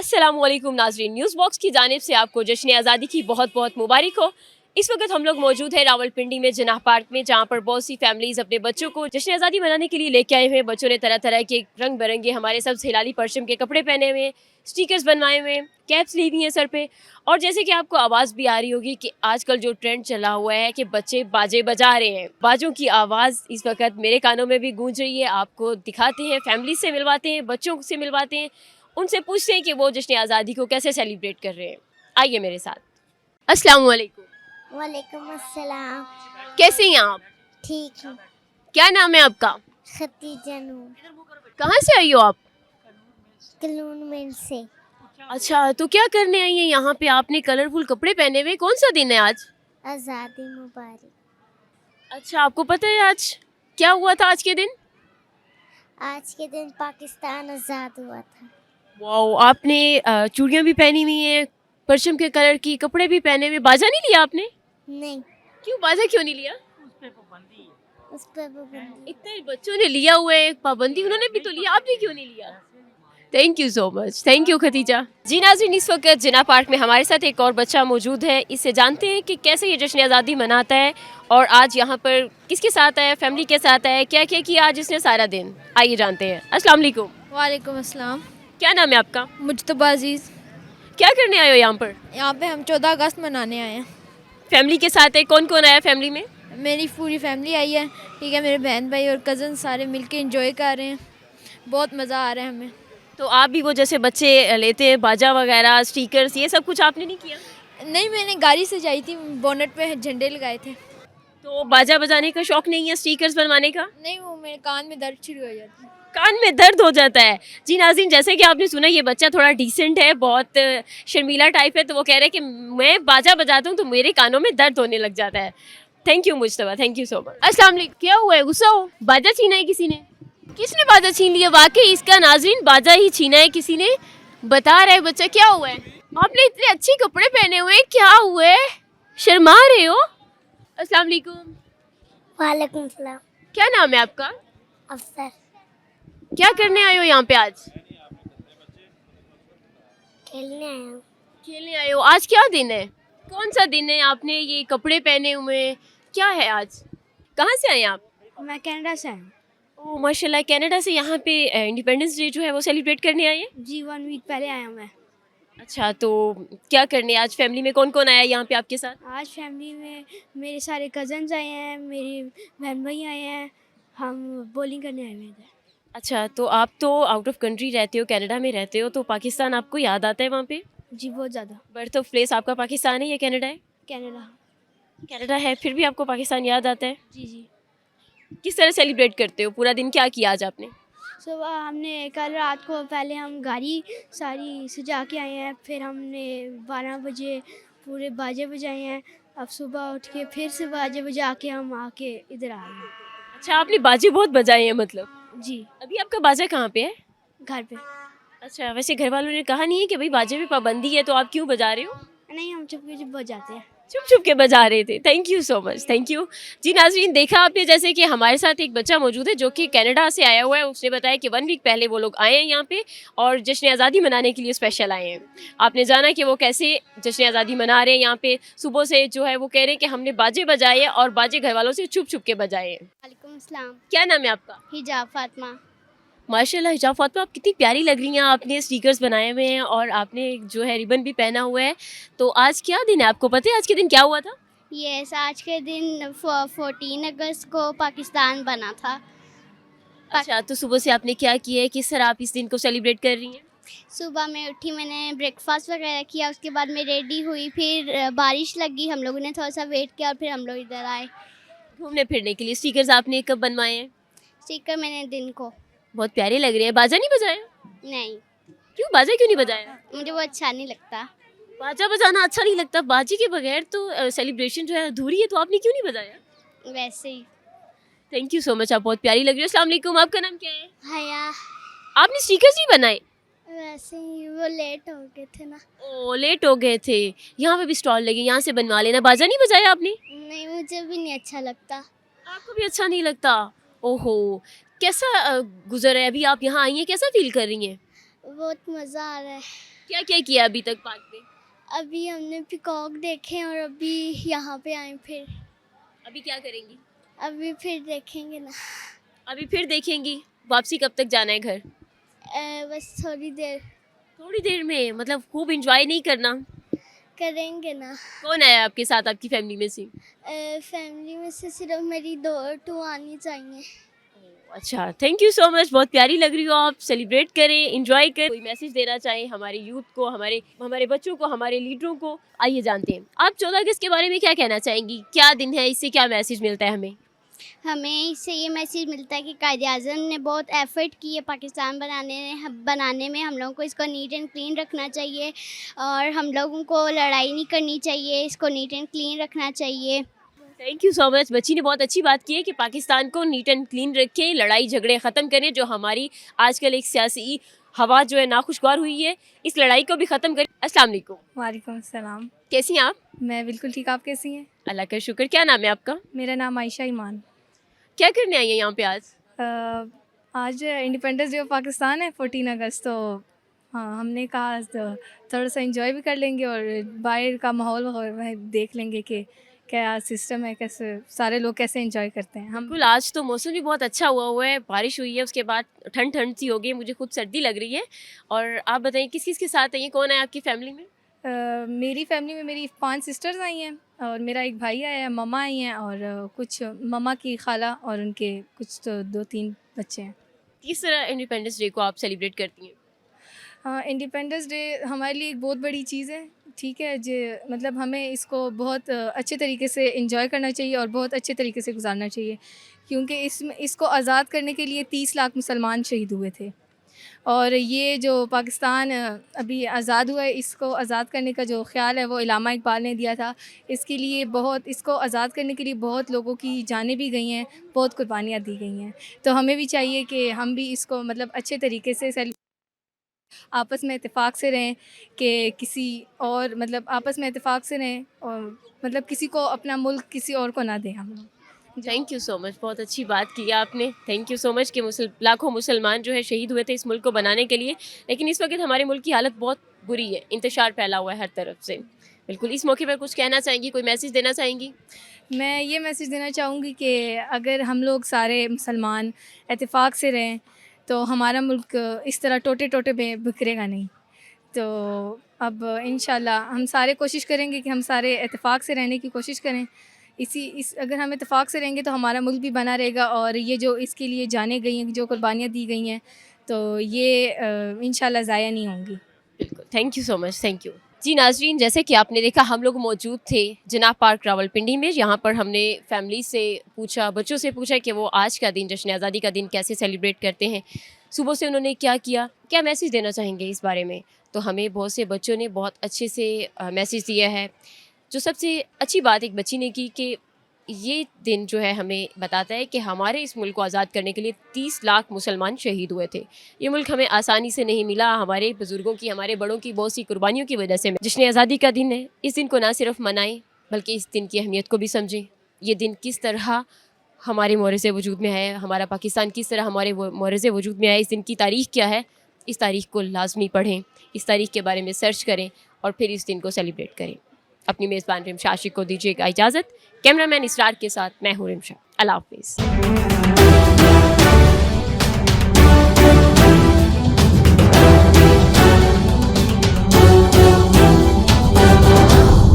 अस्सलामुअलैकुम नाज़रीन, news box की जानिब से आपको जश्न आज़ादी की बहुत बहुत मुबारक हो। इस वक्त हम लोग मौजूद हैं रावलपिंडी में जिन्नाह पार्क में, जहाँ पर बहुत सी फैमिलीज़ अपने बच्चों को जश्न आज़ादी मनाने के लिए लेके आए हुए हैं। बच्चों ने तरह तरह के रंग बिरंगे हमारे सब हिलाली परचम के कपड़े पहने हुए हैं, स्टिकर्स बनवाए हुए हैं, कैप्स ली हुई हैं सर पे। और जैसे कि आपको आवाज़ भी आ रही होगी कि आजकल जो ट्रेंड चला हुआ है कि बच्चे बाजे बजा रहे हैं, बाजों की आवाज़ इस वक्त मेरे कानों में भी गूंज रही है। आपको दिखाते हैं, फैमिली से मिलवाते हैं, बच्चों से मिलवाते हैं, उनसे पूछते हैं कि वो जश्न आज़ादी को कैसे सेलिब्रेट कर रहे हैं। आइए मेरे साथ। अस्सलाम वालेकुम। वालेकुम अस्सलाम। कैसे हैं आप? ठीक हूँ। क्या नाम है आपका? खतीजा नूर, कहाँ से आई हो आप? कलून मिल से। अच्छा, तो क्या करने आई हैं यहाँ पे? आपने कलरफुल कपड़े पहने हुए, कौन सा दिन है आज? आज़ादी मुबारक। अच्छा, आपको पता है आज क्या हुआ था आज के दिन? आज के दिन पाकिस्तान आज़ाद हुआ था। वाओ, आपने चूड़ियाँ भी पहनी हुई हैं, परचम के कलर की कपड़े भी पहने हुए, बाजा नहीं लिया आपने? नहीं, क्यों, बाजा क्यों नहीं लिया? उस पर पाबंदी। इतने बच्चों ने लिया हुआ है, पाबंदी उन्होंने भी तो लिया, आपने क्यों नहीं लिया? Thank you so much, thank you Khatija ji. नाज़रीन, इस वक्त जिन्नाह पार्क में हमारे साथ एक और बच्चा मौजूद है। इससे जानते हैं कि कैसे ये जश्न आज़ादी मनाता है और आज यहाँ पर किसके साथ आया, फैमिली के साथ आया, क्या क्या किया आज इसने सारा दिन। आइए जानते हैं। अस्सलाम वालेकुम। वालेकुम अस्सलाम। क्या नाम है आपका? मुज्तबा अजीज़। क्या करने आए हो यहाँ पर? यहाँ पे हम 14 अगस्त मनाने आए हैं। फैमिली के साथ है, कौन कौन आया फैमिली में? मेरी पूरी फैमिली आई है, ठीक है, मेरे बहन भाई और कज़न सारे मिलके एंजॉय कर रहे हैं, बहुत मज़ा आ रहा है हमें। तो आप भी वो जैसे बच्चे लेते हैं बाजा वगैरह, स्टिकर्स, ये सब कुछ आपने नहीं किया? नहीं, मैंने गाड़ी से जाई थी, बोनट पे झंडे लगाए थे। तो बाजा बजाने का शौक नहीं है, स्टिकर्स बनवाने का? नहीं, वो मेरे कान में दर्द शुरू हो जाती है। कान में दर्द हो जाता है। जी नाज़रीन, जैसे कि आपने सुना ये बच्चा थोड़ा डिसेंट है, बहुत शर्मीला टाइप है, तो वो कह रहे हैं कि मैं बाजा बजाता हूँ तो मेरे कानों में दर्द होने लग जाता है। Thank you Mujtaba, thank you so much. अस्सलाम वालेकुम। क्या हुआ है, गुस्सा हो? बाजा छीना है किसी ने? किसने बाजा छीन लिया? वाकई इसका नाज़रीन बाजा ही छीना है किसी ने। बता रहा है बच्चा, क्या हुआ है? आपने इतने अच्छे कपड़े पहने हुए, क्या हुआ है? शर्मा रहे हो? अस्सलाम वालेकुम। वालेकुम सलाम। क्या नाम है आपका? अफसर। क्या करने आए हो यहाँ पे आज? खेलने आया हूँ। खेलने आए हो। आज क्या दिन है? कौन सा दिन है? आपने ये कपड़े पहने हुए हैं, क्या है आज? कहाँ से आए आप? मैं कनाडा से आया हूँ। ओह माशाल्लाह, कनाडा से यहाँ पे इंडिपेंडेंस डे जो है वो सेलिब्रेट करने आए हैं? जी, 1 वीक पहले आया हूँ मैं। अच्छा, तो क्या करने आज फैमिली में कौन कौन आया है यहाँ पे आपके साथ? आज फैमिली में मेरे सारे कज़न्स आए हैं, मेरी बहन भाई आए हैं, हम बॉलिंग करने आए हुए हैं इधर। अच्छा, तो आप तो आउट ऑफ कंट्री रहते हो, कनाडा में रहते हो, तो पाकिस्तान आपको याद आता है वहाँ पे? जी, बहुत ज़्यादा। बर्थ ऑफ प्लेस आपका पाकिस्तान है या कनाडा है? कनाडा। कनाडा है, फिर भी आपको पाकिस्तान याद आता है। जी जी। किस तरह सेलिब्रेट करते हो? पूरा दिन क्या किया आज आपने? सुबह हमने कल रात को पहले हम गाड़ी सारी सजा के आए हैं, फिर हमने 12 बजे पूरे बाजे बजाए हैं। अब सुबह उठ के फिर से बाजे बजा के हम आके इधर आ गए। अच्छा, आपने बाजे बहुत बजाए हैं मतलब। जी, अभी आपका बाजा कहाँ पे है? घर पे। अच्छा, वैसे घर वालों ने कहा नहीं है कि भाई बाजे पे पाबंदी है तो आप क्यों बजा रहे हो? नहीं, हम चुपके चुप बजाते हैं। चुप चुप के बजा रहे थे। Thank you so much, thank you जी। नाजरीन, देखा आपने जैसे कि हमारे साथ एक बच्चा मौजूद है जो कि कनाडा से आया हुआ है। उसने बताया कि 1 वीक पहले वो लोग आए हैं यहाँ पे और जश्न आज़ादी मनाने के लिए स्पेशल आए हैं। आपने जाना कि वो कैसे जश्न आज़ादी मना रहे हैं यहाँ पे। सुबह से जो है वो कह रहे हैं कि हमने बाजे बजाए हैं और बाजे घर वालों से छुप छुप के बजाए हैं। वालेकुम अस्सलाम। क्या नाम है आपका? हिजाब फातिमा। माशाल्लाह हिजाब फातिमा, आप कितनी प्यारी लग रही हैं। आपने स्टिकर्स बनाए हुए हैं और आपने जो है रिबन भी पहना हुआ है। तो आज क्या दिन है, आपको पता है आज के दिन क्या हुआ था? यस, आज के दिन 14 अगस्त को पाकिस्तान बना था। अच्छा, तो सुबह से आपने क्या किया है, किस तरह आप इस दिन को सेलिब्रेट कर रही हैं? सुबह में उठी, मैंने ब्रेकफास्ट वगैरह किया, उसके बाद मैं रेडी हुई, फिर बारिश लगी, हम लोगों ने थोड़ा सा वेट किया और फिर हम लोग इधर आए। घूमने फिरने के लिए। स्टिकर्स आपने कब बनवाए हैं? स्टिकर मैंने दिन को। बहुत प्यारे लग रहे हैं। बाजा नहीं बजाया? नहीं, क्यों, बाजा क्यों नहीं बजाया? मुझे वो अच्छा नहीं लगता। बाजा बजाना अच्छा नहीं लगता? बाजे के बगैर तो सेलिब्रेशन जो है अधूरी है, तो आपने क्यों नहीं बजाया? वैसे ही। थैंक यू सो मच, आप बहुत प्यारी लग रही हो। अस्सलाम वालेकुम, आपका नाम क्या है? हया। आपने स्टिकर्स नहीं बनाए? वैसे ही वो लेट हो गए थे ना। ओ, लेट हो गए थे। यहाँ पे भी स्टॉल लगे, यहाँ से बनवा लेना। बाजा नहीं बजाया आपने? नहीं, मुझे भी नहीं अच्छा लगता। आपको भी अच्छा नहीं लगता? ओहो, कैसा गुजर है अभी आप यहाँ आई हैं, कैसा फील कर रही हैं? बहुत मज़ा आ रहा है। क्या क्या किया अभी तक पार्क में? अभी हमने पिकॉक देखे और अभी यहाँ पे आए फिर। अभी क्या करेंगी? अभी फिर देखेंगे ना। अभी फिर देखेंगी। वापसी कब तक जाना है घर? बस थोड़ी देर थोड़ी देर में, मतलब खूब एंजॉय नहीं करना? करेंगे ना। कौन आया आपके साथ आपकी फैमिली में से? फैमिली में से सिर्फ मेरी 2 आनी चाहिए। अच्छा, थैंक यू सो मच। बहुत प्यारी लग रही हो आप। सेलिब्रेट करें, एंजॉय करें। कोई मैसेज देना चाहें हमारे यूथ को, हमारे हमारे बच्चों को, हमारे लीडरों को? आइए जानते हैं। आप 14 अगस्त के बारे में क्या कहना चाहेंगी? क्या दिन है, इससे क्या मैसेज मिलता है हमें? हमें इससे ये मैसेज मिलता है कि कायद-ए-आज़म ने बहुत एफ़र्ट की है पाकिस्तान बनाने में। हम लोगों को इसको नीट एंड क्लीन रखना चाहिए और हम लोगों को लड़ाई नहीं करनी चाहिए, इसको नीट एंड क्लीन रखना चाहिए। Thank you so much. बच्ची ने बहुत अच्छी बात की है कि पाकिस्तान को नीट एंड क्लीन रखें, लड़ाई झगड़े ख़त्म करें। जो हमारी आजकल एक सियासी हवा जो है नाखुशगवार हुई है, इस लड़ाई को भी ख़त्म करें। अस्सलाम वालेकुम। वालेकुम सलाम। कैसी हैं आप? मैं बिल्कुल ठीक, आप कैसी हैं? अल्लाह का शुक्र। क्या नाम है आपका? मेरा नाम आयशा ईमान। क्या करने आई हैं यहाँ पे आज? आज इंडिपेंडेंस डे ऑफ पाकिस्तान है 14 अगस्त, तो हाँ हमने कहा आज तो थोड़ा सा एंजॉय भी कर लेंगे और बाहर का माहौल वह देख लेंगे कि क्या सिस्टम है, कैसे सारे लोग कैसे एंजॉय करते हैं। हम बिल्कुल, आज तो मौसम भी बहुत अच्छा हुआ है, बारिश हुई है, उसके बाद ठंड ठंड सी हो गई, मुझे खुद सर्दी लग रही है। और आप बताइए किस किस के साथ हैं, ये कौन है आपकी फैमिली में? मेरी फैमिली में मेरी 5 सिस्टर्स आई हैं और मेरा एक भाई आया है, मम्मा आई हैं और कुछ मम्मा की खाला और उनके कुछ तो 2-3 बच्चे हैं। किस तरह इंडिपेंडेंस डे को आप सेलिब्रेट करती हैं? हाँ, इंडिपेंडेंस डे हमारे लिए एक बहुत बड़ी चीज़ है, ठीक है जो मतलब हमें इसको बहुत अच्छे तरीके से एंजॉय करना चाहिए और बहुत अच्छे तरीके से गुजारना चाहिए, क्योंकि इसको आज़ाद करने के लिए 30 लाख मुसलमान शहीद हुए थे। और ये जो पाकिस्तान अभी आज़ाद हुआ है, इसको आज़ाद करने का जो ख़्याल है वो इल्लामा इक़बाल ने दिया था। इसके लिए इसको आज़ाद करने के लिए बहुत लोगों की जानें भी गई हैं, बहुत कुर्बानियाँ दी गई हैं। तो हमें भी चाहिए कि हम भी इसको मतलब अच्छे तरीके से आपस में इत्तेफाक से रहें, कि किसी और मतलब आपस में इत्तेफाक से रहें और मतलब किसी को अपना मुल्क किसी और को ना दें हम लोग। थैंक यू सो मच, बहुत अच्छी बात की आपने। थैंक यू सो मच कि लाखों मुसलमान जो है शहीद हुए थे इस मुल्क को बनाने के लिए, लेकिन इस वक्त हमारे मुल्क की हालत बहुत बुरी है, इंतशार फैला हुआ है हर तरफ से। बिल्कुल, इस मौके पर कुछ कहना चाहेंगी, कोई मैसेज देना चाहेंगी? मैं ये मैसेज देना चाहूँगी कि अगर हम लोग सारे मुसलमान इत्तेफाक से रहें तो हमारा मुल्क इस तरह टोटे-टोटे में बिखरेगा नहीं। तो अब इंशाल्लाह हम सारे कोशिश करेंगे कि हम सारे इत्तेफाक से रहने की कोशिश करें। अगर हम इत्तेफाक से रहेंगे तो हमारा मुल्क भी बना रहेगा और ये जो इसके लिए जानें गई हैं, जो कुर्बानियाँ दी गई हैं, तो ये इंशाल्लाह ज़ाया नहीं होंगी। बिल्कुल, thank you so much, thank you. जी नाज़रीन, जैसे कि आपने देखा हम लोग मौजूद थे जिनाह पार्क रावलपिंडी में। यहाँ पर हमने फैमिली से पूछा, बच्चों से पूछा कि वो आज का दिन, जश्न आज़ादी का दिन कैसे सेलिब्रेट करते हैं, सुबह से उन्होंने क्या किया, क्या मैसेज देना चाहेंगे इस बारे में। तो हमें बहुत से बच्चों ने बहुत अच्छे से मैसेज दिया है। जो सबसे अच्छी बात एक बच्ची ने की कि ये दिन जो है हमें बताता है कि हमारे इस मुल्क को आज़ाद करने के लिए 30 लाख मुसलमान शहीद हुए थे। ये मुल्क हमें आसानी से नहीं मिला, हमारे बुज़ुर्गों की, हमारे बड़ों की बहुत सी कुर्बानियों की वजह से। जश्न आज़ादी का दिन है, इस दिन को ना सिर्फ मनाएं बल्कि इस दिन की अहमियत को भी समझें। ये दिन किस तरह हमारे मोरज़े वजूद में है, हमारा पाकिस्तान किस तरह हमारे मोरज़े वजूद में है, इस दिन की तारीख़ क्या है, इस तारीख़ को लाजमी पढ़ें, इस तारीख़ के बारे में सर्च करें और फिर इस दिन को सेलिब्रेट करें। अपनी मेज़बान रिमशा आशिक को दीजिएगा इजाज़त। कैमरामैन इसरार के साथ मैं हूँ रिमशा। अल्लाह हाफ़िज़।